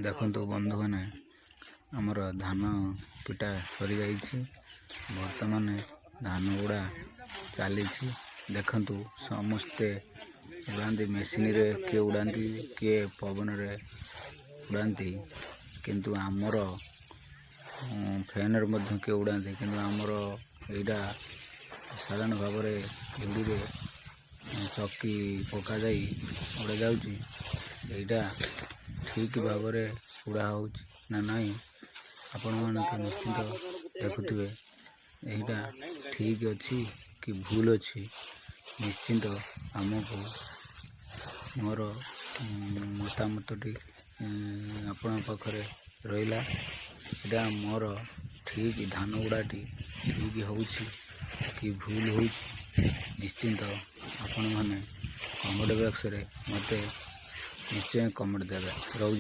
देखु बंधु मैंने आमर धान पिटा सरी जाइए बर्तमान धान गुड़ा चली देखु समस्ते उड़ाती मेसीन रे किए उड़ाती किए पवन रे उड़ाती किंतु आमर फैन रे किए उड़ाती किंतु आमर यहाँ साधारण भाव में हिंदी चक्की पका जाई उड़ा जाऊँगी यहाँ ठीक भाव में उड़ा हो ना नहीं आपण मैंने तो निश्चिंत देखुवे यहाँ ठीक अच्छी कि भूल अच्छी निश्चिंत आमको मोर मतामतटी आपण पाखरे रहा यहाँ मोर ठीक धान गुड़ाटी ठीक हो कि भूल हो निश्चिंत आपण मैंने कमेंट बॉक्स रे मते निश्चय कमेंट देवे।